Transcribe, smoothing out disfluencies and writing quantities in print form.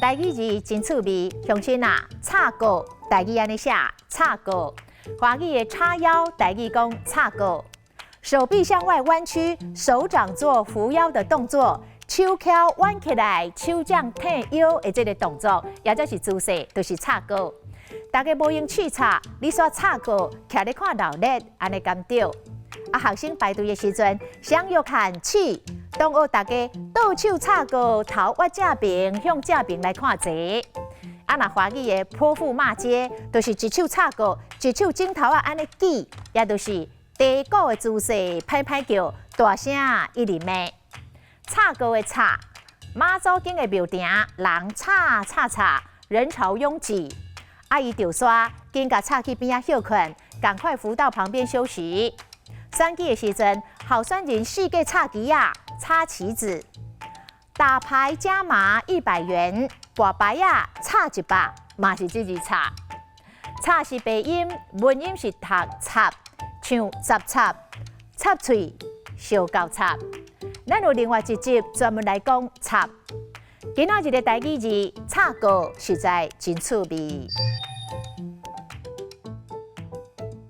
台语字真趣味，乡亲啊，插歌台语安尼写插歌，华语的叉腰台语讲插歌。手臂向外弯曲，手掌做扶腰的动作，手翘弯起来，手掌挺腰的这个动作，也就是姿势，就是插歌。大家无用去插，你煞插歌，徛咧看闹热，安尼甘对？学生排队的时阵，想要看起，同学大家倒手插歌，头歪正边，向正边来看齐。那华语的泼妇骂街，就是一手插歌，一手镜头安尼举，也就是低鼓的姿势，拍拍叫，大声一直骂。插歌的插，马祖境的庙埕，人插，人潮拥挤。阿姨就说，紧甲插去边仔休困，赶快扶到旁边休息。选举的时阵，候选人四个插旗啊，插旗子，打牌加码100元，博牌啊插100，嘛是这字插。插是鼻音，文音是读插，像杂插、插喙、小高插。咱有另外一集专门来讲插。今仔日的台语字插歌实在真趣味。